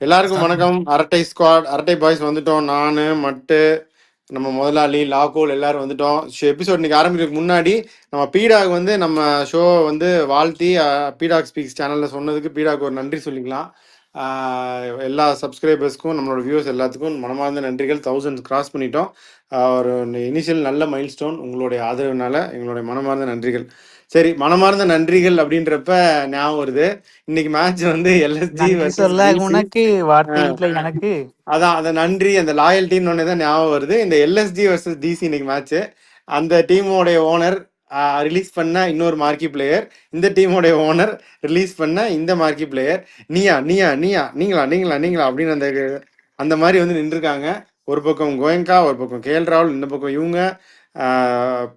எல்லாருக்கும் வணக்கம். அரட்டை ஸ்குவாட், அரட்டை பாய்ஸ் வந்துட்டோம். நானு மட்டு நம்ம முதலாளி லாகோல் எல்லாரும் வந்துட்டோம். எபிசோட் இன்னைக்கு ஆரம்பிக்கிறதுக்கு முன்னாடி நம்ம பீடாக் வந்து நம்ம ஷோ வந்து வாழ்த்தி பீடாக் ஸ்பீக்ஸ் சேனல்ல சொன்னதுக்கு பீடாக் ஒரு நன்றி சொல்லிக்கலாம். எல்லா சப்ஸ்கிரைபர்ஸ்க்கும் நம்மளோட வியூவர்ஸ் எல்லாத்துக்கும் மனமார்ந்த நன்றிகள். 1000 கிராஸ் பண்ணிட்டோம். ஒரு இனிஷியல் நல்ல மைல் ஸ்டோன். உங்களுடைய ஆதரவுனால எங்களுடைய மனமார்ந்த நன்றிகள். சரி, மனமார்ந்த நன்றிகள் அப்படின்றப்ப ஞாபகம் வருது, இன்னைக்கு மேட்ச் வந்து எல்எஸ்ஜி உனக்கு வார்த்தை இல்லை எனக்கு. அதான் அந்த நன்றி, அந்த லாயல்ட்டின்னு ஒன்று தான் ஞாபகம் வருது. இந்த எல்எஸ்ஜி வர்சஸ் டிசி இன்னைக்கு மேட்ச்சு. அந்த டீமோடைய ஓனர் ரிலீஸ் பண்ண இன்னொரு மார்க்கி பிளேயர், இந்த டீமோடைய ஓனர் ரிலீஸ் பண்ண இந்த மார்க்கி பிளேயர். நீயா நீயா நீயா நீங்களா நீங்களா நீங்களா அப்படின்னு அந்த மாதிரி வந்து நின்றுருக்காங்க. ஒரு பக்கம் கோயங்கா, ஒரு பக்கம் கேஎல் ராகுல், இந்த பக்கம் இவங்க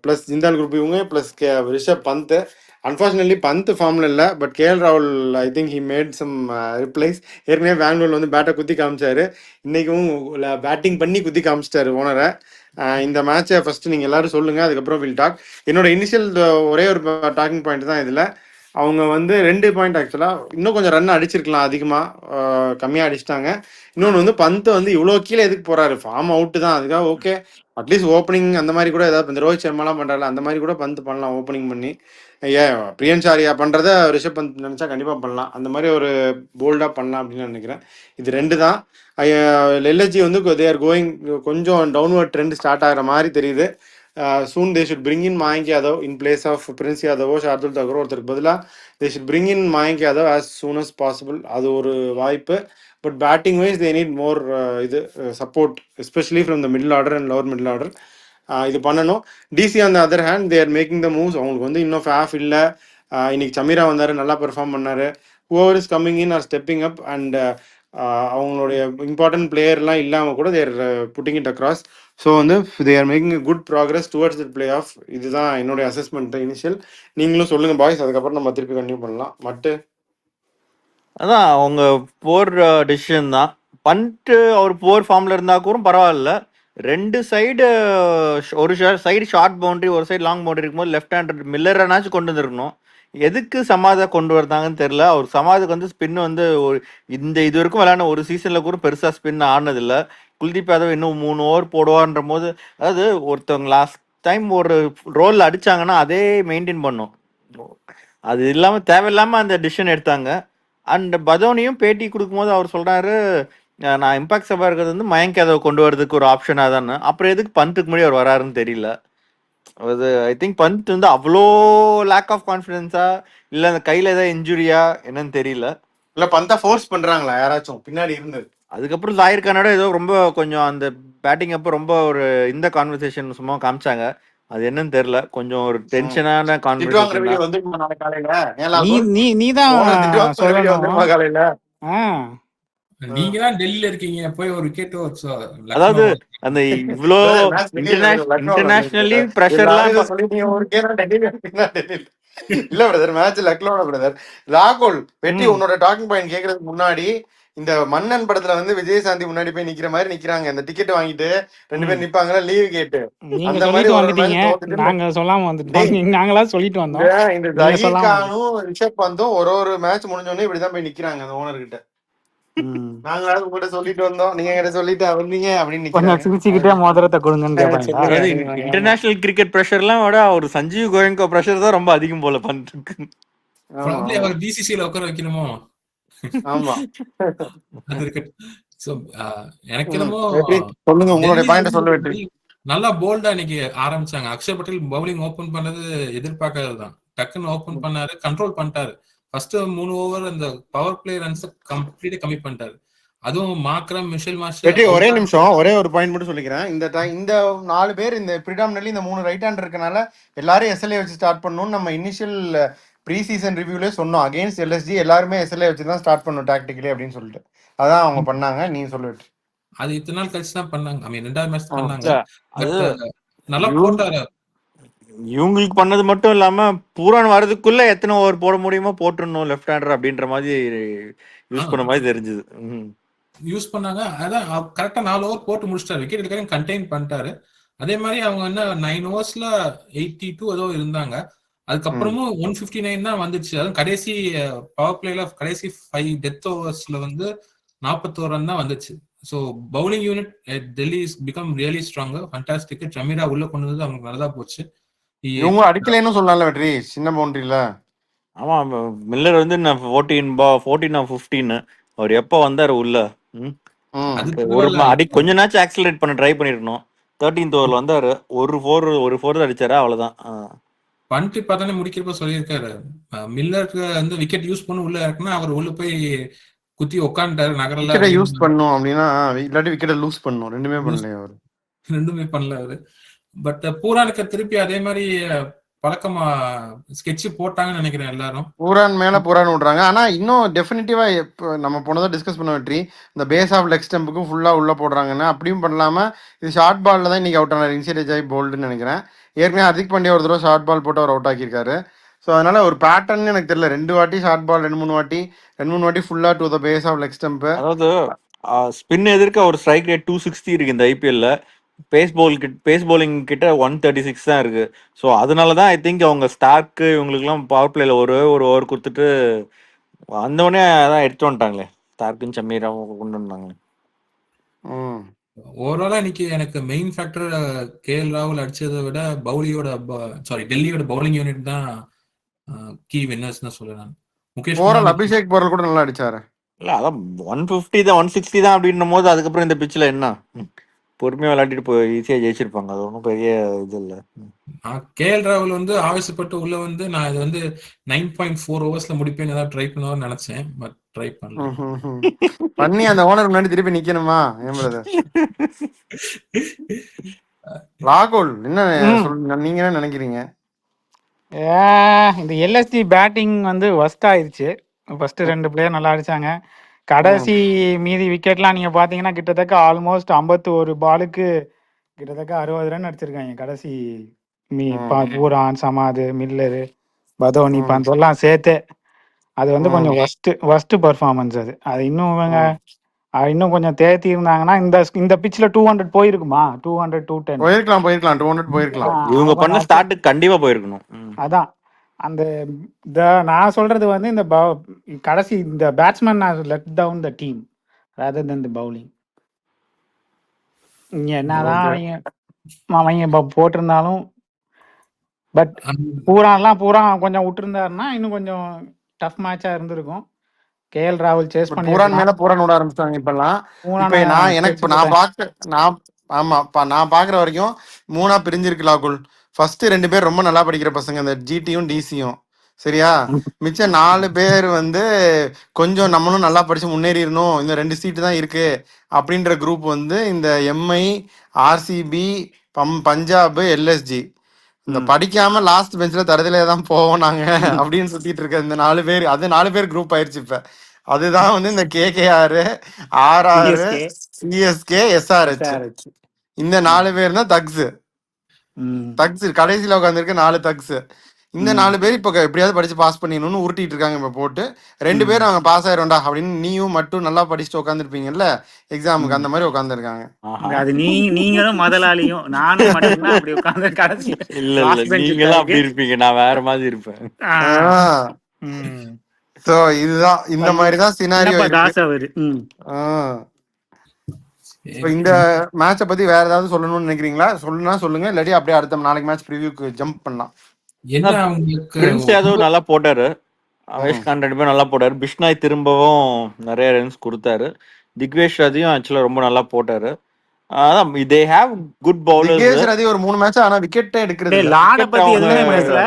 ப்ளஸ் ஜிந்தால் குரூப் இவங்க ப்ளஸ் ரிஷப் பந்த். அன்ஃபார்ச்சுனேட்லி பந்த் ஃபார்மில் இல்லை, பட் கேஎல் ராகுல் I think he made some replies. ஏற்கனவே பெங்களூர்ல வந்து பேட்டை குத்தி காமிச்சாரு, இன்னைக்கும் பேட்டிங் பண்ணி குத்தி காமிச்சிட்டாரு ஓனரை. இந்த மேட்சை ஃபர்ஸ்ட் நீங்கள் எல்லாரும் சொல்லுங்கள், அதுக்கப்புறம் வில் டாக். என்னோட இனிஷியல் ஒரே ஒரு டாக்கிங் பாயிண்ட் தான் இதில். அவங்க வந்து 2 பாயிண்ட் ஆக்சுவலாக இன்னும் கொஞ்சம் ரன் அடிச்சிருக்கலாம், அதிகமாக கம்மியாக அடிச்சிட்டாங்க. இன்னொன்று வந்து பந்த் வந்து இவ்வளோ கீழே எதுக்கு போகிறாரு, ஃபார்ம் அவுட்டு தான், அதுக்காக ஓகே அட்லீஸ்ட் ஓப்பனிங் அந்த மாதிரி கூட ஏதாவது இந்த ரோஹித் சர்மாலாம் பண்ணுறாரு அந்த மாதிரி கூட பந்த் பண்ணலாம் ஓப்பனிங் பண்ணி. ஏன் பிரியன்சாரியா பண்ணுறத ரிஷப் பந்த் நினச்சா கண்டிப்பாக பண்ணலாம், அந்த மாதிரி ஒரு போல்டாக பண்ணலாம் அப்படின்னு நினைக்கிறேன். இது 2 தான். எல்எஸ்ஜி வந்து தே ஆர் கோயிங் கொஞ்சம் டவுன்வர்ட் ட்ரெண்ட் ஸ்டார்ட் ஆகிற மாதிரி தெரியுது. Soon they should bring in Mayank Yadav in place of Prince யாதவோ ஷார்துல் தகரோ ஒருத்தருக்கு பதிலாக they should bring in Mayank Yadav as soon as possible. அது ஒரு வாய்ப்பு. But batting wise they need more support, especially from the middle order and lower middle order. இது பண்ணணும். DC on the other hand they're making the moves. அவங்களுக்கு வந்து இன்னும் Faf இல்லை. இன்னைக்கு சமீரா வந்தார், நல்லா பெர்ஃபார்ம் பண்ணார். Whoever is coming in or stepping up and அவங்களுடைய இம்பார்ட்டன்ட் பிளேயர்லாம் இல்லாமல் கூட they're putting it across. So வந்து they are making good progress towards the play off. இதுதான் என்னுடைய அசஸ்மெண்ட் இனிஷியல். நீங்களும் சொல்லுங்க பாய்ஸ், அதுக்கப்புறம் நம்ம திருப்பி கண்டினியூ பண்ணலாம். மட்டு அதான் அவங்க போர் டிசிஷன் தான். பண்ட்டு அவர் போர் ஃபார்ம்ல இருந்தா கூட பரவாயில்ல. 2 சைடு, ஒரு சைடு ஷார்ட் பவுண்டரி, ஒரு சைடு லாங் பவுண்டரி இருக்கும்போது லெஃப்ட் ஹேண்டர் மில்லரானாச்சும் கொண்டு வந்துருக்கணும். எதுக்கு சமாதை கொண்டு வந்தாங்கன்னு தெரியல. அவர் சமாதுக்கு வந்து ஸ்பின் வந்து ஒரு இது வரைக்கும் விளையாட ஒரு சீசன்ல கூட பெருசா ஸ்பின் ஆனதில்லை. குல்தீப் யாதவ் இன்னும் 3 ஓவர் போடுவான்ற போது, அதாவது ஒருத்தவங்க லாஸ்ட் டைம் ஒரு ரோல் அடிச்சாங்கன்னா அதே மெயின்டைன் பண்ணும். அது இல்லாம தேவையில்லாம அந்த டிசிஷன் எடுத்தாங்க. அண்ட் பதோனியும் பேட்டி கொடுக்கும்போது அவர் சொல்றாரு, நான் இம்பாக்ட் சபா இருக்கிறது வந்து மயங்க் யாதவ் கொண்டு வரதுக்கு ஒரு ஆப்ஷனா தானே. அப்புறம் எதுக்கு பந்துக்கு முன்னாடி அவர் வராருன்னு தெரியல. அது ஐ திங்க் பந்த் வந்து அவ்வளோ லேக் ஆஃப் கான்ஃபிடன்ஸா இல்லை அந்த கையில ஏதாவது இன்ஜுரியா என்னன்னு தெரியல. இல்லை பந்தா ஃபோர்ஸ் பண்றாங்களா யாராச்சும் பின்னாடி இருந்தது? அதுக்கப்புறம் ஜாகிர் கானோட ஏதோ ரொம்ப கொஞ்சம் அந்த பேட்டிங் அப்போ ரொம்ப ஒரு இந்த கான்வர்சேஷன் சும்மா காமிச்சாங்க. அது என்னன்னு தெரியல, கொஞ்சம் ஒரு டென்ஷனான கான்வர்சேஷன். நீங்க தான் டெல்லியில இருக்கீங்க, போய் ஒரு விக்கெட். அதாவது அந்த இவ்ளோ இன்டர்நேஷனலி பிரஷர்லாம் இல்ல பிரதர், மேட்ச் லக்னோட பிரதர். ராகுல் வெற்றி, உன்னோட டாக்கிங் பாயிண்ட் கேக்குறதுக்கு முன்னாடி இந்த மன்னன் படத்துல வந்து விஜயசாந்தி முன்னாடி போய் நிக்கிற மாதிரி நிக்கிறாங்க. இந்த டிக்கெட் வாங்கிட்டு 2 பேர் நிப்பாங்கல்ல லீவ் கேட்டு, அந்த மாதிரி நாங்க சொல்லாம வந்துட்டோம். நாங்களா சொல்லிட்டு வந்தோம். இந்த ஜஹீர் கானும் ரிஷப் பந்தும் ஒரு மேட்ச் முடிஞ்ச உடனே இப்படிதான் போய் நிக்கிறாங்க அந்த ஓனர் கிட்ட. நாங்களாவது உங்ககிட்ட சொல்லிட்டு வந்தோம், நீங்க கிட்ட சொல்லிட்டு வந்தீங்க அப்படின்னு சிரிச்சுக்கிட்டே மோதிரத்தை கொடுங்க. இன்டர்நேஷனல் கிரிக்கெட் பிரஷர்லாம் விட ஒரு சஞ்சீவ் கோயங்கா பிரஷர் தான் ரொம்ப அதிகம் போல பண்ணிருக்கு. அவர் பிசிசில உட்கார வைக்கணுமோ? ஆமா. எனக்கு என்னமோ சொல்லுங்க, உங்களுடைய பாயிண்ட் சொல்ல வெற்றி. நல்லா போல்டா இன்னைக்கு ஆரம்பிச்சாங்க. அக்ஷர் பட்டேல் பவுலிங் ஓபன் பண்ணது எதிர்பார்க்காததுதான். டக்குன்னு ஓபன் பண்ணாரு, கண்ட்ரோல் பண்ணிட்டாரு. ஃபர்ஸ்ட் 3 ஓவர் அந்த பவர் பிளே ரன்ஸ் கம்ப்ளீட்டா கம்மி பண்ணிட்டாரு. அதுவும் மாக்ரம், மிஷேல் மார்ஷல். ஒரே நிமிஷம், ஒரே ஒரு பாயிண்ட் மட்டும் சொல்லிக்கிறேன். இந்த 4 பேர் இந்த பிரிடாமினன்ட்லி இந்த 3 ரைட் ஹேண்டர் இருக்கனால எல்லாரும் எஸ்எல்ஏ வச்சு ஸ்டார்ட் பண்ணணும்னு நம்ம இனிஷியல் ப்ரீ சீசன் ரிவ்யூலே சொன்னோம். அகைன்ஸ்ட் எல்எஸ்ஜி எல்லாருமே எஸ்எல்ஏ வச்சு தான் ஸ்டார்ட் பண்ணணும் டாக்டிக்கலி அப்படின்னு சொல்லிட்டு. அதான் அவங்க பண்ணாங்க. நீ சொல்லிட்டு அது இத்தனை நாள் கழிச்சு தான் பண்ணாங்க. ஐ மீன் 2வது மேட்ச் பண்ணாங்க. நல்லா போட்டாரு. இவங்களுக்கு பண்ணது மட்டும் இல்லாம பூரான் வரதுக்குள்ள எத்தனை ஓவர் போட முடியுமோ போட்டுடணும் லெஃப்ட் ஹேண்டர் அப்படின்ற மாதிரி யூஸ் பண்ண மாதிரி தெரிஞ்சது. யூஸ் பண்ணாங்க. அதான் கரெக்டா 4 ஓவர் போட்டு முடிச்சிட்டாரு. விக்கெட் எடுக்க கண்டெயின் பண்ணிட்டாரு. அதே மாதிரி அவங்க என்ன 9 ஓவர்ஸ்ல 82 ஏதோ இருந்தாங்க. அதுக்கப்புறமும் 159 தான் வந்துச்சு. அதுவும் கடைசி பவர் பிளேல கடைசி 5 டெத் ஓவர்ஸ்ல வந்து 41 ரன் தான் வந்துச்சு. So bowling unit Delhi is become really stronger, fantastic. ஜமீரா உள்ள கொண்டு வந்து அவங்களுக்கு நல்லதா போச்சு. இவங்க அடிக்கலைன்னு சொல்லலாம்ல வெற்றி, சின்ன பவுண்டரியில. ஆமா, மில்லர் வந்து 14 அவர் எப்போ வந்தாரு உள்ள? அடி கொஞ்ச நாச்சும் ஆக்சிலரேட் பண்ண ட்ரை பண்ணிருக்கணும். 13th ஓவர்ல வந்தாரு, ஒரு ஃபோர் அடிச்சாரு, அவ்வளவுதான். பண்ட் பார்த்தானே முடிக்கிறப்ப சொல்லியிருக்காரு, மில்லருக்கு வந்து விக்கெட் யூஸ் பண்ண உள்ள இருக்குன்னா அவர் உள்ள போய் குத்தி உட்காந்துட்டாரு, நகரல யூஸ் பண்ணும் அப்படின்னா இல்லாட்டி விக்கெட்டை லூஸ் பண்ணும். ரெண்டுமே பண்ணல அவர். ரெண்டுமே பண்ணல அவரு. பட் பூரானுக்கு திருப்பி அதே மாதிரி பழக்கமா ஸ்கெட்ச் போட்டாங்கன்னு நினைக்கிறேன் எல்லாரும். பூரான் மேல பூரான் விடுறாங்க. ஆனா இன்னும் டெஃபினட்டிவா நம்ம போனதை டிஸ்கஸ் பண்ண வெற்றி, இந்த பேஸ் ஆஃப் லெக் ஸ்டம்புக்கும் ஃபுல்லா உள்ள போடுறாங்கன்னா அப்படியும் பண்ணலாம. இது ஷார்ட் பால்ல தான் இன்னைக்கு அவுட் ஆனார், இன்சைட் ஆகி போல்டுன்னு நினைக்கிறேன். ஏற்கனவே ஹர்திக் பாண்டியா ஒரு தடவை ஷார்ட் பால் போட்டு அவர் அவுட் ஆக்கியிருக்காரு. ஸோ அதனால ஒரு பேட்டர்ன் எனக்கு தெரியல. 2 வாட்டி ஷார்ட் பால், 2-3 வாட்டி ஃபுல்லா to the base of leg stump. அதாவது ஸ்பின் எதிர்க்க ஒரு ஸ்ட்ரைக் ரேட் 260 இருக்கு இந்த ஐபிஎல்ல. பேஸ் பவுலிங் கிட்ட 136 தான் இருக்கு. ஸோ அதனாலதான் ஐ திங்க் அவங்க ஸ்டார்க்கு இவங்களுக்குலாம் பவர் பிளேல ஒரு ஓவர் கொடுத்துட்டு வந்தவொடனே அதான் எடுத்து வந்துட்டாங்களே, ஸ்டார்க்குன்னு சமீராவும் கொண்டு வந்தாங்களே. ஓவராலா இன்னைக்கு எனக்கு மெயின் ஃபேக்டர் கேஎல் ராகுல் அடிச்சதை விட டெல்லியோட பவுலிங் யூனிட் தான் கீ வின்னர்ஸ் தான் சொல்றேன். முகேஷ் அபிஷேக் போரல் கூட நல்லா அடிச்சாரு. இல்ல அதான் 150 தான் 160 தான் அப்படின்னும் போது அதுக்கப்புறம் இந்த பிச்சில் என்ன பொறுமையா விளையாடிட்டு போய் ஈஸியா ஜெயிச்சிருப்பாங்க. அது ஒன்றும் பெரிய இது இல்லை. கேஎல் ராகுல் வந்து ஆவேசப்பட்டு உள்ள வந்து நான் இது வந்து 9.4 ஓவர்ஸ்ல முடிப்பேன்னு ஏதாவது ட்ரை பண்ணுவான்னு நினைச்சேன். பட் ட்ரை பண்ணி அந்த ஓனர் முன்னாடி திருப்பி நிக்கணுமா? ராகுல் என்ன நீங்க என்ன நினைக்கிறீங்க? இந்த எல்எஸ்டி பேட்டிங் வந்து ஒஸ்ட் ஆயிடுச்சு. ஃபர்ஸ்ட் 2 பிளேயர் நல்லா அடிச்சாங்க. கடைசி மீதி விக்கெட்லாம் நீங்க பாத்தீங்கன்னா கிட்டத்தட்ட ஆல்மோஸ்ட் 51 பாலுக்கு கிட்டத்தட்ட 60 ரன் அடிச்சிருக்காங்க. கடைசி பூரான், சமாது, மில்லரு, பதோனி, பந்த் எல்லாம் சேர்த்து அது வந்து கொஞ்சம் ஒஸ்ட் பர்ஃபார்மன்ஸ். அது இன்னும் கொஞ்சம் தேர்த்தி இருந்தாங்கன்னா இந்த பிட்ச்ல 200 போயிருக்குமா? 200 210 போயிருக்கலாம் 200 போயிருக்கலாம். இவங்க பண்ண ஸ்டார்ட் கண்டிப்பா போயிருக்கணும். அதான் அந்த நான் சொல்றது வந்து இந்த கடைசி இந்த batsman let down the team rather than the bowling. இங்க என்னதான் அவங்க போட்டிருந்தாலும் பட் பூரா கொஞ்சம் விட்டுருந்தாருன்னா இன்னும் கொஞ்சம் டஃப் மேட்சா இருந்திருக்கும். கேஎல் ராகுல் சேஸ் பண்ணி பூரான் மேல பூரான் விட ஆரம்பிச்சாங்க இப்பெல்லாம். நான் பாக்குற வரைக்கும் 3 பிரிஞ்சிருக்கு ராகுல். ஃபர்ஸ்ட் 2 பேர் ரொம்ப நல்லா படிக்கிற பசங்க, இந்த ஜிடியும் டிசியும். சரியா? மிச்சம் 4 பேர் வந்து கொஞ்சம் நம்மளும் நல்லா படிச்சு முன்னேறிடணும், இந்த 2 சீட்டு தான் இருக்கு அப்படின்ற குரூப் வந்து இந்த எம்ஐ, ஆர்சிபி, பஞ்சாப், எல்எஸ்ஜி. இந்த படிக்காம லாஸ்ட் பெஞ்ச்ல தரதிலே தான் போவோம் நாங்க அப்படின்னு சுத்திட்டு இருக்க இந்த 4 பேர். அது 4 பேர் குரூப் ஆயிடுச்சு இப்ப. அதுதான் வந்து இந்த KKR, RR, CSK, SRH. இந்த 4 பேர் தான் தக்ஸ் கடைசியில உட்காந்துருக்க 4 தக்ஸ். இந்த 4 பேர் இப்ப எப்படியாவது படிச்சு பாஸ் பண்ணிடணும்னு உருட்டிட்டு இருக்காங்க இப்ப போட்டு. 2 பேரும் அவங்க பாஸ் ஆயிரோம்டா அப்படின்னு நீயும் மட்டும் நல்லா படிச்சுட்டு உட்காந்துருப்பீங்கல்ல எக்ஸாமுக்கு, அந்த மாதிரி உட்காந்துருக்காங்க. அது நீங்களும் முதலாளியும் நானும் மட்டும்தான் அப்படி உட்கார்ந்து கடைசி. இல்ல நீங்களும் அப்படி இருப்பீங்க, நான் வேற மாதிரி இருப்பேன். சோ இதுதான் இந்த மாதிரி தான் சினாரியோ. இந்த மேட்சை பத்தி வேற ஏதாவது சொல்லணும்னு நினைக்கிறீங்களா? சொல்லுங்க, இல்லாட்டி அப்படியே அடுத்த நாளைக்கு மேட்ச் ப்ரிவியூக்கு ஜம்ப் பண்ணலாம். பிரின்ஸ் யாதவ் நல்லா போட்டாரு, அவேஷ் கான் 2 பேரும் நல்லா போட்டாரு. பிஷ்னாய் திரும்பவும் நிறைய ரன்ஸ் கொடுத்தாரு. திக்வேஷ் ரதியும் ஆக்சுவலா ரொம்ப நல்லா போட்டாரு. அதான் they have good bowlers. Digvesh ரதி ஒரு 3 மேட்ச் ஆனா விக்கெட்டே எடுக்கிறது இல்ல. லார்ட் பத்தி எதுவுமே பேசல.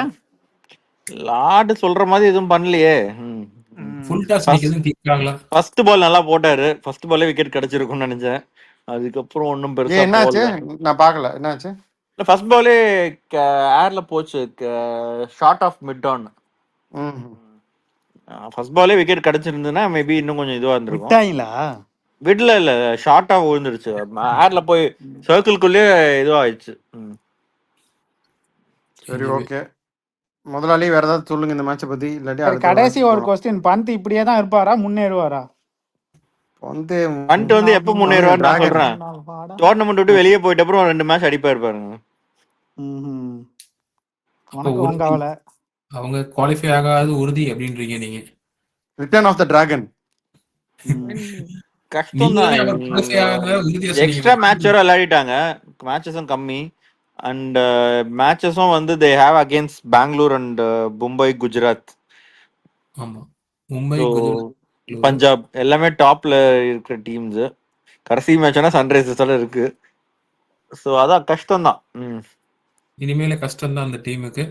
லார்ட் சொல்ற மாதிரி எதுவும் பண்ணலையே. ஃபுல் டாஸ் நிக்குதுன்னு கேக்குறாங்களா? ஃபர்ஸ்ட் பால் நல்லா போட்டாரு, ஃபர்ஸ்ட் பால்லே விக்கெட் கிடைச்சிருக்கும்னு நினைச்சேன். அதுக்கப்புறம் ஒன்னும் பெருசா என்னாச்சு நான் பார்க்கல. என்னாச்சு? இல்ல ஃபர்ஸ்ட் பாலே ஏர்ல போச்சு, short of mid on. First பாலே விக்கெட் கிடைச்சிருந்ததுன்னா மேபி இன்னும் கொஞ்சம் இதுவா இருந்திருக்கும். விட்ல இல்ல, ஷார்ட்டா விழுந்துருச்சு, ஏர்ல போய் சர்க்கிள்குள்ளே இதுவாயிடுச்சு. சரி, ஓகே. முதலாளி வேற ஏதாவது சொல்லுங்க இந்த மேட்சை பத்தி, இல்லாட்டி கடைசி ஒரு क्वेश्चन. பந்த் இப்படியே தான் இருப்பாரா, முன்னேறுவாரா? பந்த் வந்து எப்ப முன்னேறுவான்னு நான் சொல்றேன். டோர்னமெண்ட் விட்டு வெளியே போயிட்ட அப்புறம் 2 மேட்ச் அடிப்பாரு பாருங்க. அவங்க குவாலிஃபை ஆகாது உறுதி அப்படின்றீங்க நீங்க. Return of the dragon. கஷ்டம் நீங்க தான். தானே அவர் qualify ஆகாத உறுதியா சொன்னீங்க. எக்ஸ்ட்ரா மேட்ச் வேற விளையாடிட்டாங்க. மேட்சஸும் கம்மி அண்ட் மேட்சஸும் வந்து they have against Bangalore and Mumbai, Gujarat, ஆமா. மும்பை, ஸோ குஜராத், பெங்களூரு. பஞ்சாப் எல்லாமே டாப்ல இருக்கிற டீம்ஸ். கடைசி மேட்ச்னா சன்ரைசர்ஸோட இருக்கு. ஸோ அதான் கஷ்டம் தான். இனிமேல கஷ்டம் தான் அந்த டீமுக்கு.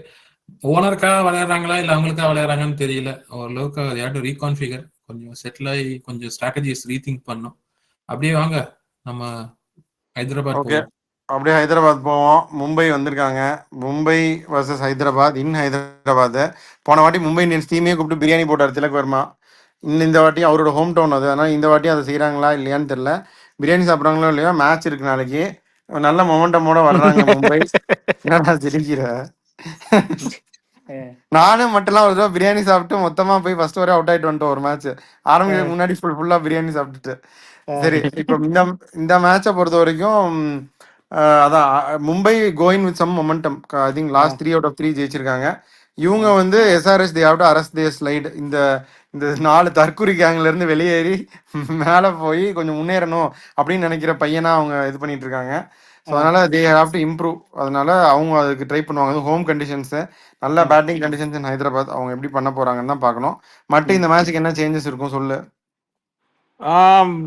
ஓனருக்காக விளையாடுறாங்களா இல்ல அவங்களுக்காக விளையாடுறாங்கன்னு தெரியல. ஓரளவுக்கு they have to reconfigure. கொஞ்சம் செட்டில் ஆகி கொஞ்சம் ஸ்ட்ராட்டஜிஸ் ரீதிங்க் பண்ணோம். அப்படியே வாங்க நம்ம ஹைதராபாத் ஓகே, போவோம். அப்படியே ஹைதராபாத் போவோம். மும்பை வந்திருக்காங்க. மும்பை வர்சஸ் ஹைதராபாத் இன் ஹைதராபாத். போன வாட்டி மும்பை இந்தியன்ஸ் டீமே கூப்பிட்டு பிரியாணி போட்டார் திலக் வர்மா. இந்த வாட்டி அவரோட ஹோம் டவுன் அது, அதனால் இந்த வாட்டி அதை செய்கிறாங்களா இல்லையான்னு தெரில. பிரியாணி சாப்பிட்றாங்களோ இல்லையா, மேட்ச் இருக்கு நாளைக்கு. நல்ல மொமெண்டமோட வர்றாங்க மும்பை. என்னடா சிரிக்கிற? நானும் மட்டும்லாம் ஒரு தடவை பிரியாணி சாப்பிட்டு மொத்தமா போய் ஃபர்ஸ்ட் வரை அவுட் ஆயிட்டு வந்துட்டோம் ஒரு மேட்ச் ஆரம்பிக்கிறதுக்கு முன்னாடி ஃபுல்லா பிரியாணி சாப்பிட்டுட்டு. சரி, இப்போ இந்த மேட்சை பொறுத்த வரைக்கும் அதான் Mumbai going with some momentum. I think last 3 out of 3 ஜெயிச்சிருக்காங்க. இவங்க வந்து SRS they have to arrest their slide. இந்த இந்த 4 தற்குறி கேங்ல இருந்து வெளியேறி மேலே போய் கொஞ்சம் முன்னேறணும் அப்படின்னு நினைக்கிற பையனா அவங்க இது பண்ணிட்டு இருக்காங்க. ஸோ அதனால தே ஹேவ் டு இம்ப்ரூவ். அதனால அவங்க அதுக்கு ட்ரை பண்ணுவாங்க. ஹோம் கண்டிஷன்ஸ், நல்ல பேட்டிங் கண்டிஷன்ஸ் இன் ஹைதராபாத். அவங்க எப்படி பண்ண போறாங்கன்னு தான் பார்க்கணும். மட்டும் இந்த மேட்ச்சுக்கு என்ன சேஞ்சஸ் இருக்கும் சொல்லு.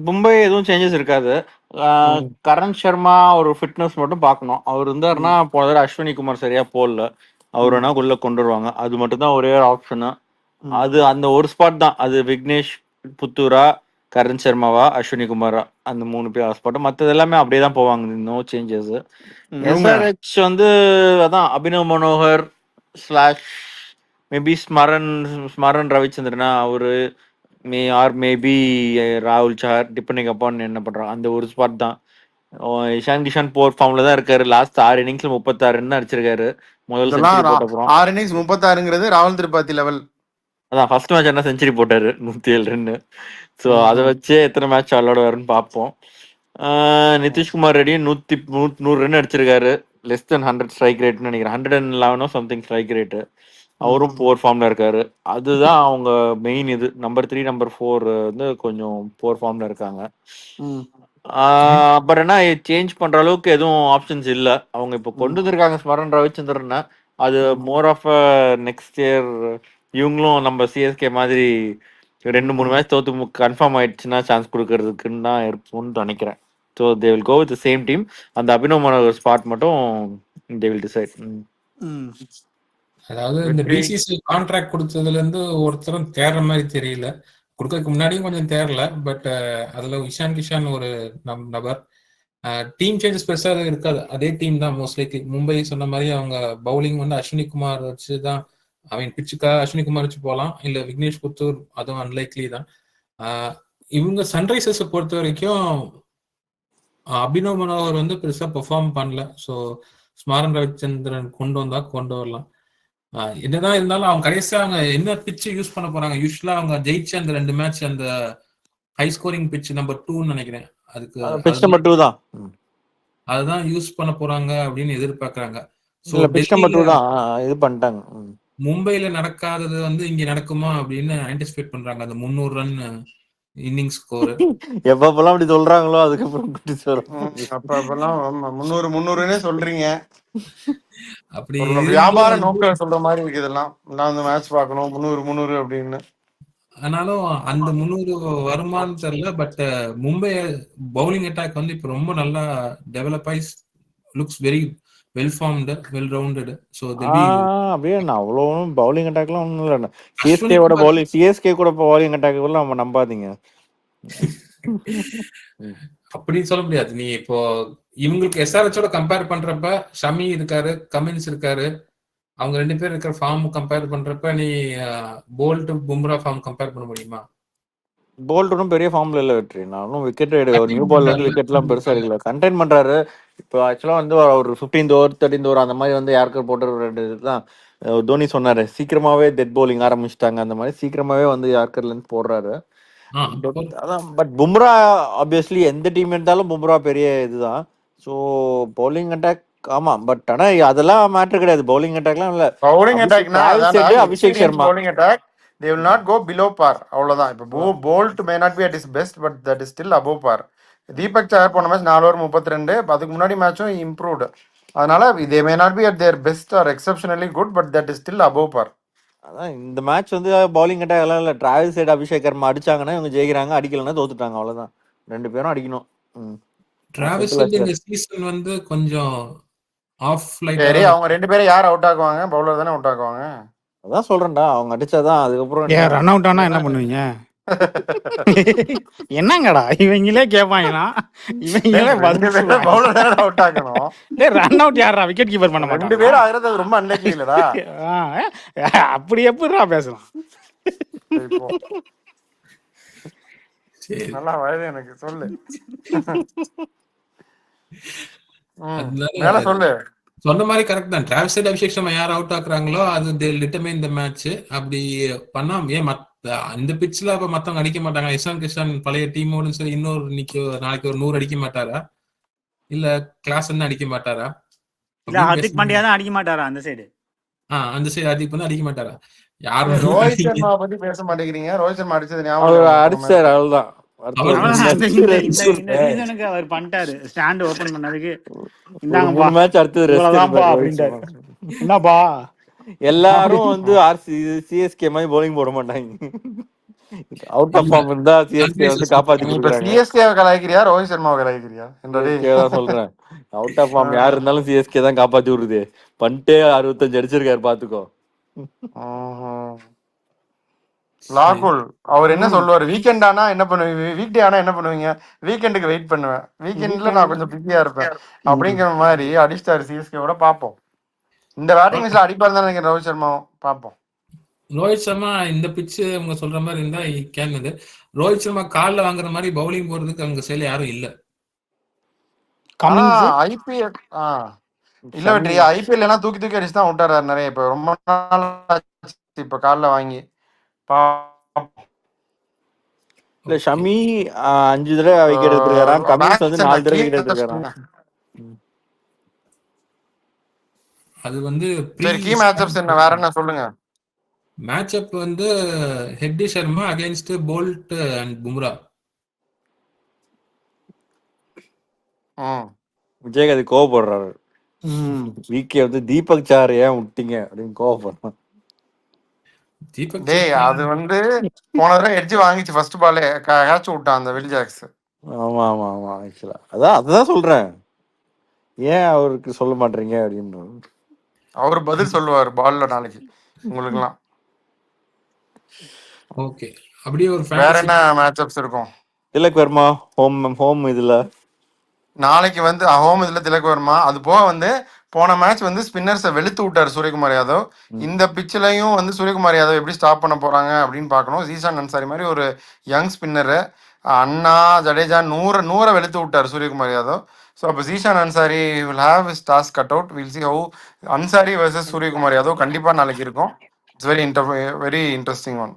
மும்பை எதுவும் சேஞ்சஸ் இருக்காது. கரண் சர்மா ஒரு ஃபிட்னஸ் மட்டும் பார்க்கணும். அவர் இருந்தாருன்னா போன தடவை அஸ்வினி குமார் சரியா போடல, அவர் வேணா உள்ள கொண்டு வருவாங்க. அது மட்டும் தான் ஒரே ஒரு ஆப்ஷனு. அது அந்த ஒரு ஸ்பாட் தான். அது விக்னேஷ் புத்தூரா, கரண் சர்மாவா, அஸ்வினி குமாரா, அந்த 3 பேர் ஸ்பாட். மற்றது எல்லாமே அப்படியே தான் போவாங்க. No changes. எஸ்ஆர்ஹெச் வந்து அதான் அபினவ் மனோகர் ஸ்லாஷ் மேபி ஸ்மரன் ரவிச்சந்திரனா அவரு மேபி ராகுல் சஹர் டிபெண்டிங் அப்பான் என்ன பண்றான். அந்த ஒரு ஸ்பாட் தான். இஷான் கிஷான் போர் ஃபார்ம்ல தான் இருக்காரு. லாஸ்ட் 6 இன்னிங்ஸ்ல 36 ரன் அடிச்சிருக்காரு. முதல் செஞ்சுரி போட்ட அப்புறம் 6 innings 36ங்கிறது ராகுல் திரிபாதி லெவல். அதான் ஃபர்ஸ்ட் மேட்ச் என்ன செஞ்சுரி போட்டாரு 107 ரன். ஸோ அதை வச்சு எத்தனை மேட்ச் விளையாடுவாருன்னு பார்ப்போம். நிதிஷ்குமார் ரெட்டி 100 ரன் அடிச்சிருக்காரு. லெஸ் தென் 100 ஸ்ட்ரைக் ரேட்னு நினைக்கிறேன். 111 சம்திங் ஸ்ட்ரைக் ரேட்டு. அவரும் போர் ஃபார்ம்ல இருக்காரு. அதுதான் அவங்க மெயின் இது. நம்பர் 3 நம்பர் 4 வந்து கொஞ்சம் போர் ஃபார்ம்ல இருக்காங்க. பட் என்ன சேஞ்ச் பண்ற அளவுக்கு எதுவும் ஆப்ஷன்ஸ் இல்ல. அவங்க இப்போ கொண்டு வந்திருக்காங்க ஸ்மரன் ரவிச்சந்திரன். அது மோர் ஆஃப் நெக்ஸ்ட் இயர் இவங்களும் நம்ம சிஎஸ்கே மாதிரி 2-3 மேட்ச் தோத்து கன்ஃபார்ம் ஆயிடுச்சுன்னா சான்ஸ் கொடுக்கறதுக்குன்னு தான் இருக்கும்னு நினைக்கிறேன். So they will go with same team. அந்த அபினவ் மனோகர் ஸ்பாட் மட்டும் தே வில் டிசைட். அதாவது இந்த பிசிசி கான்ட்ராக்ட் கொடுத்ததுல இருந்து ஒருத்தரும் தேடுற மாதிரி தெரியல. கொடுக்கறதுக்கு முன்னாடியும் கொஞ்சம் தேரல. பட் அதுல இஷான் கிஷான் ஒரு நபர். டீம் சேஞ்சஸ் பெருசா இருக்காது. அதே டீம் தான் மோஸ்ட்லி. மும்பை சொன்ன மாதிரி அவங்க பவுலிங் வந்து அஸ்வினி குமார் வச்சு தான், பிச்சுக்காக அஸ்வினி குமார் வச்சு போகலாம், இல்ல விக்னேஷ் புத்தூர், அதுவும் அன்லைக்லி தான். இவங்க சன்ரைசர்ஸ் பொறுத்த வரைக்கும் அபினவ் மனோகர் வந்து பெருசா பெர்ஃபார்ம் பண்ணல. ஸோ ஸ்மரன் ரவிச்சந்திரன் கொண்டு வரலாம். என்னதான் இருந்தாலும் அவங்க கடைசியா அவங்க என்ன பிச்சு யூஸ் பண்ண போறாங்க. யூஸ்வலா அவங்க ஜெயிச்ச அந்த 2 மேட்ச் அந்த ஹை ஸ்கோரிங் பிட்ச் நம்பர் 2 நினைக்கிறேன். பிட்ச் நம்பர் 2 தான். அதுதான் யூஸ் பண்ண போறாங்க அப்படின்னு எதிர்பார்க்கறாங்க. சோ பிட்ச் நம்பர் 2 தான் இது பண்ணிட்டாங்க. மும்பைல நடக்காதது வந்து இங்க நடக்குமா அப்படின்னு ஆன்டிசிபேட் பண்றாங்க. அந்த 300 ரன் இன்னிங்ஸ் ஸ்கோர் எப்பப்பெல்லாம் அப்படி சொல்றாங்களோ அதுக்கப்புறம் அப்பெல்லாம் 300 சொல்றீங்க. அப்படி வியாபார நோக்கம் சொல்ற மாதிரி இருக்கு இதெல்லாம். நான் அந்த மேட்ச் பார்க்கணும் 300 அப்படின்னு. ஆனாலும் அந்த 300 வருமானு தெரியல. பட் மும்பை பவுலிங் அட்டாக் வந்து இப்ப ரொம்ப நல்லா டெவலப் ஆகி looks very well formed, well rounded. So அப்படியே அவ்வளோ பவுலிங் அட்டாக்லாம் ஒன்றும் இல்லை. சிஎஸ்கே கூட பவுலிங் அட்டாக் நம்ம நம்பாதீங்க. அப்படின்னு சொல்ல முடியாது. நீ இப்போ இவங்களுக்கு எஸ்ஆர்ஹெச்சோட கம்பேர் பண்றப்ப ஷமி இருக்காரு, கமின்ஸ் இருக்காரு, அவங்க 2 பேர் இருக்கிற ஃபார்ம் கம்பேர் பண்றப்ப நீ போல்ட் பும்ரா ஃபார்ம் கம்பேர் பண்ண முடியுமா? போல்ட் ஒன்றும் பெரிய ஃபார்ம்ல இல்லை வெற்றி. நானும் விக்கெட் நியூ பால் வந்து விக்கெட்லாம் பெருசா இருக்கல. கண்டெயின் பண்றாரு. இப்போ ஆக்சுவலா வந்து ஒரு 15th ஓவர் 13th ஓவர் அந்த மாதிரி வந்து யாருக்கும் போட்டு 2 இதுதான் தோனி சொன்னாரு. சீக்கிரமாவே டெட் பவுலிங் ஆரம்பிச்சிட்டாங்க. அந்த மாதிரி சீக்கிரமாவே வந்து யார்கர்ல இருந்து போடுறாரு. பட் பும்ரா ஆப்வியஸ்லி எந்த டீம் இருந்தாலும் பும்ரா பெரிய இதுதான். ஸோ பவுலிங் அட்டாக் ஆமா. பட் ஆனா அதெல்லாம் மேட்டர் கிடையாது. பவுலிங் அட்டாக்லாம் இல்ல. பவுலிங் அட்டாக்னா Abhishek Sharma bowling attack they will not go below par. அவ்வளவுதான். இப்போ Boult may not be at his best, but that is still above par. Deepak Sagar போன மேட்ச் 4 ஓவர் 32. அதுக்கு முன்னாடி மேட்சும் இம்ப்ரூவ்டு. அதனால they may not be at their best or exceptionally good, but that is still above par. அதான் இந்த match வந்து bowling attack எல்லாம் இல்லை. டிராவிஸ் ஹெட், அபிஷேக் சர்மா அடிச்சாங்கன்னா இவங்க ஜெயிக்கிறாங்க, அடிக்கலன்னா தோத்துட்டாங்க, அவ்வளவுதான். 2 பேரும் அடிக்கணும். டிராவிஸ் ஹெட் இந்த சீசன் வந்து கொஞ்சம் ஆஃப் லைட். சரி, அவங்க 2 பேரும் யார் அவுட் ஆக்குவாங்க? பவுலர் தானே அவுட் ஆக்குவாங்க. அதான் சொல்றேன்டா, அவங்க அடிச்சாதான். அதுக்கப்புறம் ஏன் ரன் அவுட் ஆனா என்ன பண்ணுவீங்க? என்னங்கடா இவங்களே கேட்பாங்களா? இவங்களே பவுலர் தானே அவுட் ஆக்கணும். ரன் அவுட் யாரா விக்கெட் கீப்பர் பண்ண 2 மாட்டாங்க. பேரும் ஆகிறது ரொம்ப அன்லக்கி இல்லடா. அப்படி எப்படிடா பேசலாம்? இப்போ நல்லா வயது எனக்கு சொல்லு. மேல சொல்லு. சொன்ன மாதிரி கரெக்ட் தான். டிராவிஸ் ஹெட், அபிஷேக் சர்மா யார் அவுட் ஆக்குறாங்களோ அது they will determine the match. அப்படி பண்ணா ஏன் இந்த பிட்ச்ல அப்ப மத்தவங்க அடிக்க மாட்டாங்க? இஷான் கிஷான் பழைய டீமோட சரி இன்னொரு நாளைக்கு ஒரு 100 அடிக்க மாட்டாரா? இல்ல கிளாஸ் அடிக்க மாட்டாரா? ஹார்திக் பாண்டியா தான் அடிக்க மாட்டாரா அந்த சைடு? அந்த சைடு ஹார்திக் பாண்டியா அடிக்க மாட்டாரா? யாரும் ரோஹித் சர்மா பத்தி பேச மாட்டேங்கிறீங்க. ரோஹித் சர்மா அடிச்சது அவர் அடிச்சாரு, அவ்வளவுதான். அவர் பண்ணிட்டாரு ஸ்டாண்ட் ஓபன் பண்ணதுக்கு. 3 மேட்ச் அடுத்தது என்னப்பா எல்லாரும் வந்து சிஎஸ்கே மாதிரி பவுலிங் போட மாட்டாங்க. அவுட் ஆஃப் ஃபார்ம் இருந்தா சிஎஸ்கே வந்து காப்பாத்தி கொடுக்குறாங்க. சிஎஸ்கே கலாய்க்கிறியா ரோஹித் சர்மாவை கலாய்க்கிறியா? சொல்றேன், அவுட் ஆஃப் ஃபார்ம் யார் இருந்தாலும் சிஎஸ்கே தான் காப்பாத்தி விடுது. பண்ணிட்டே 65 அடிச்சிருக்காரு, பாத்துக்கோ. லாகுல் அவர் என்ன சொல்லுவாரு? வீக்கெண்ட் ஆனா என்ன பண்ணுவீங்க, வீக் டே ஆனா என்ன பண்ணுவீங்க? வீக்கெண்டுக்கு வெயிட் பண்ணுவேன், வீக்கெண்ட்ல நான் கொஞ்சம் பிஸியா இருப்பேன் அப்படிங்கிற மாதிரி அடிச்சிட்டாரு சிஎஸ்கேவோட. பாப்போம், இந்த பேட்டிங் மேட்ச்ல அடிப்பாரு தான் நினைக்கிறேன் ரோஹித் சர்மாவும். பாப்போம். ரோஹித் சர்மா இந்த பிட்ச் அவங்க சொல்ற மாதிரி இருந்தா கேட்குது. ரோஹித் சர்மா காலில் வாங்குற மாதிரி பவுலிங் போறதுக்கு அவங்க சைடுல யாரும் இல்ல. ஐபிஎல் இல்ல வெற்றியா, ஐபிஎல் எல்லாம் தூக்கி தூக்கி அடிச்சு தான் விட்டாரு நிறைய. இப்ப ரொம்ப நாள் இப்ப காலில் வாங்கி இல்ல ஷமி 5 தடவை விக்கெட் எடுத்துருக்காராம். கமின்ஸ் வந்து 4 தடவை விக்கெட் எடுத்துருக்காராம். அது வந்து கீ மேட்சப்ஸ் என்ன வேற என்ன சொல்லுங்க? மேட்சப் வந்து ஹெட்டி Sharma against Boult and Bumrah. Vijay அது கோவப்படுறாரு. விக்கே வந்து தீபக் சார் ஏன் விட்டீங்க அப்படின்னு கோவப்படுறான். டேய் அது வந்து போன தடவை எட்ஜ் வாங்கிச்சு ஃபர்ஸ்ட் பாலே கேட்ச் விட்டான் அந்த வில் ஜாக்ஸ். ஆமா ஆமா ஆமா ஆக்சுவலா அதான் சொல்றேன், ஏன் அவருக்கு சொல்ல மாட்டீங்க அப்படின்னு. அவரு பதில் சொல்லுவார் பால்ல நாளைக்கு உங்களுக்கு எல்லாம். ஓகே, அப்படியே ஒரு வேற என்ன மேட்சப்ஸ் இருக்கும்? திலக் வர்மா ஹோம் இதுல நாளைக்கு வந்து ஹோம் இதுல திலக் வர்மா. அது போக வந்து போன மேட்ச் வந்து ஸ்பின்னர்ஸை வெளுத்து விட்டார் சூரியகுமார் யாதவ். இந்த பிச்சிலையும் வந்து சூரியகுமார் யாதவ் எப்படி ஸ்டாப் பண்ண போறாங்க அப்படின்னு பார்க்கணும். ஜீசான் அன்சாரி மாதிரி ஒரு யங் ஸ்பின்னரு, அண்ணா ஜடேஜா 100 வெளுத்து விட்டார் சூரியகுமார் யாதவ். ஸோ அப்போ Zeeshan Ansari will have his task cut out. Will see how Ansari versus Suryakumar Yadav கண்டிப்பாக நாளைக்கு இருக்கும். It's very interesting one.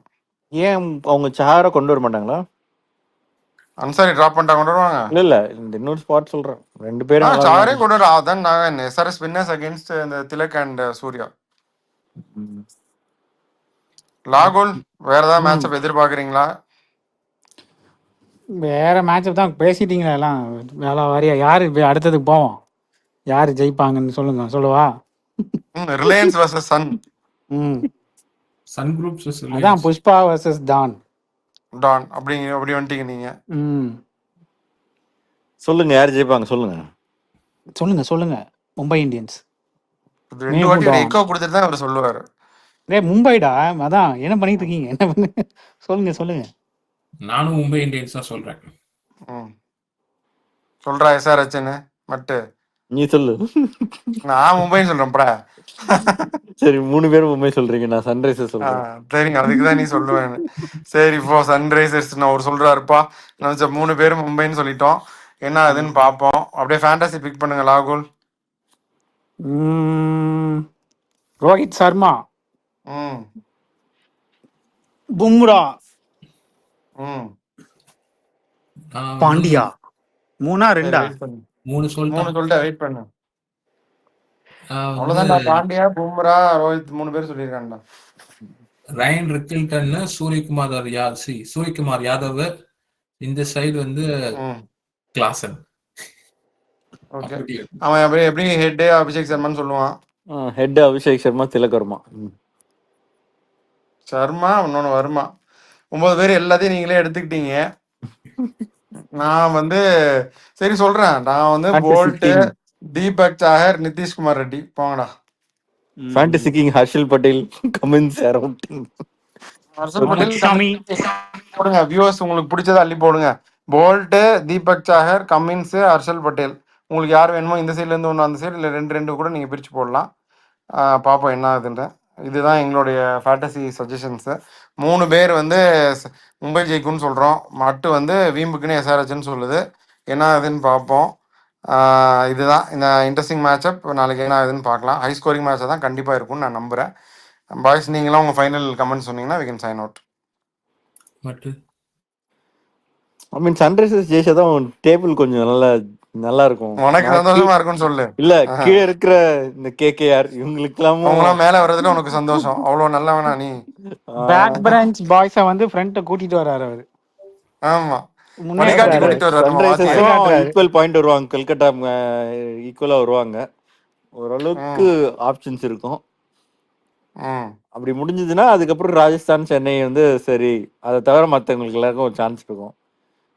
ஏன் அவங்க சாரை கொண்டு வர மாட்டாங்களா? அன்சாரி டிராப் பண்ணிட்டா கொண்டு வருவாங்க. இல்ல இந்த இன்னொரு ஸ்பாட் சொல்றேன், 2 பேரும் சாரே கொண்டு வர. அதான் நான் எஸ்ஆர்எஸ் ஸ்பின்னர்ஸ் அகேன்ஸ்ட் இந்த திலக் அண்ட் சூர்யா. லாகுல் வேற ஏதாவது மேட்சப் எதிர்பார்க்குறீங்களா? வேற மேட்சப் தான் பேசிட்டீங்களா எல்லாம் வேலை வாரியா? யாரு அடுத்ததுக்கு போவோம்? யாரு ஜெயிப்பாங்கன்னு சொல்லுவா. Reliance versus Sun groups. அதான் புஷ்பா வர்சஸ் டான் அப்படி வந்துட்டீங்க நீங்க. சொல்லுங்க, யார் ஜெயிப்பாங்க சொல்லுங்க. மும்பை இந்தியன்ஸ் 2 வாட்டி எக்கோ கொடுத்துட்டு தான் அவர் சொல்லுவாரு. மும்பைடா, அதான் என்ன பண்ணிட்டு இருக்கீங்க? என்ன பண்ணு சொல்லுங்க. நானும் மும்பை இந்தியன்ஸ் தான் சொல்றேன். சொல்றா எஸ்ஆர்எச்னு மட்டு நீ சொல்லு. நான் மும்பைன்னு சொல்றேன்ப்பா. சரி 3 பேரும் மும்பை சொல்றீங்க, நான் சன்ரைசர்ஸ் சொல்றேன். சரிங்க, அதுக்குதான் நீ சொல்லுவேன். சரி இப்போ சன்ரைசர்ஸ் அவர் சொல்றாருப்பா. நம்ம 3 பேரும் மும்பைன்னு சொல்லிட்டோம். என்ன ஆகுதுன்னு பார்ப்போம். அப்படியே ஃபேண்டசி பிக் பண்ணுங்க லாகுல். ரோஹித் சர்மா, பும்ரா, பாண்டியா. 3-2 3 சொல்லிட்டு வெயிட் பண்ணு. அவ்வளவுதான். பாண்டியா, பும்ரா, ரோஹித் 3 பேர் சொல்லியிருக்காங்கடா. ரயன் ரிக்கில்டன், சூரியகுமார் யாதவ், இந்த சைடு வந்து கிளாசன். ஓகே, அவன் எப்படி ஹெட் அபிஷேக் சர்மான்னு சொல்லுவான். ஹெட் அபிஷேக் சர்மா, திலக் வர்மா. சர்மா இன்னொன்னு வருமா. 9 பேர் எல்லாத்தையும் நீங்களே எடுத்துக்கிட்டீங்க. நான் வந்து சரி சொல்றேன். நான் வந்து போல்ட், தீபக் சாஹர், நிதிஷ்குமார் ரெட்டி போங்கடா. Fantasy king Harshal Patel, Cummins around. Harshal Patel போடுங்க. வியூவர்ஸ் உங்களுக்கு பிடிச்சதை அள்ளி போடுங்க. Boult, Deepak Chahar, Cummins, Harshal Patel. உங்களுக்கு யார் வேணுமோ இந்த சைட்ல இருந்து ஒன்று, அந்த சைடு இல்லை 2 கூட நீங்க பிரிச்சு போடலாம். பார்ப்போம் என்ன ஆகுதுன்ற. இதுதான் எங்களுடைய ஃபேண்டசி சஜஷன்ஸு. 3 பேர் வந்து மும்பை ஜெயிக்கும்னு சொல்கிறோம். மட்டு வந்து வீம்புக்குன்னு எஸ்ஆர்ஹெச்னு சொல்லுது. என்ன ஆகுதுன்னு பார்ப்போம். இதுதான் இந்த இன்ட்ரெஸ்டிங் மேட்சப். நாளைக்கு என்ன ஆகுதுன்னு பார்க்கலாம். ஹை ஸ்கோரிங் மேட்சாக தான் கண்டிப்பாக இருக்கும்னு நான் நம்புகிறேன். பாய்ஸ், நீங்களாம் உங்கள் ஃபைனல் கமெண்ட் சொன்னீங்கன்னா we can sign out. I mean Sunrisers ஜெயிச்சா தான் டேபிள் கொஞ்சம் நல்லா இருக்கும். உனக்கு சந்தோஷமா இருக்கும்னு சொல்லு. இல்ல, கீழே இருக்கிற இந்த கேகேஆர் இவங்களுக்கெல்லாம் அவங்களாம் மேல வர்றதுல உனக்கு சந்தோஷம். அவ்வளவு நல்லவனா நீ? பேக் பிரான்ச் பாய்ஸை வந்து ஃப்ரண்ட் கூட்டிட்டு வராரு அவரு. ஆமா, முன்னேறாரு. கூட்டிட்டு வர்றாரு. சன்ரைசர்ஸும் ஈக்குவல் பாயிண்ட் வருவாங்க, கல்கட்டா ஈக்குவலா வருவாங்க. ஓரளவுக்கு ஆப்ஷன்ஸ் இருக்கும். அப்படி முடிஞ்சதுன்னா அதுக்கப்புறம் ராஜஸ்தான், சென்னை வந்து சரி, அதை தவிர மற்றவங்களுக்கு எல்லாருக்கும் ஒரு சான்ஸ் இருக்கும்.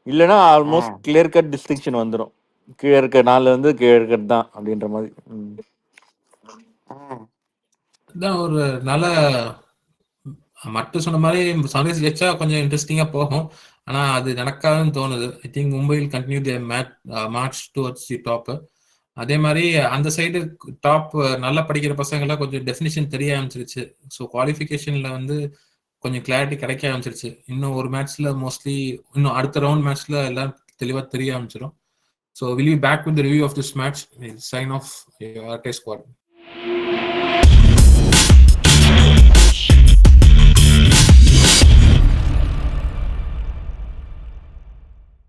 இல்லைன்னா ஆல்மோஸ்ட் கிளியர் கட் டிஸ்டிங்ஷன் வந்துடும். கீழே இருக்க 4 வந்து கிளியர் கட் தான் அப்படின்ற மாதிரி. ஒரு நல்ல மட்டும் சொன்ன மாதிரி சன்ரைஸ் ஜெயிச்சா கொஞ்சம் இன்ட்ரெஸ்டிங்கா போகும். ஆனா அது நடக்காதுன்னு தோணுது. I think Mumbai will continue the March towards the top. அதே மாதிரி அந்த சைடு டாப் நல்லா படிக்கிற பசங்களாம் கொஞ்சம் டெஃபினிஷன் தெரிய ஆரம்பிச்சிருச்சு. ஸோ குவாலிஃபிகேஷன்ல வந்து கொஞ்சம் கிளாரிட்டி கிடைக்க ஆரம்பிச்சிருச்சு. இன்னும் ஒரு மேட்ச்ல மோஸ்ட்லி இன்னும் அடுத்த ரவுண்ட் மேட்ச்ல எல்லாம் தெளிவாக தெரிய ஆரம்பிச்சிடும். So will you back with review of this match. Sign off squad.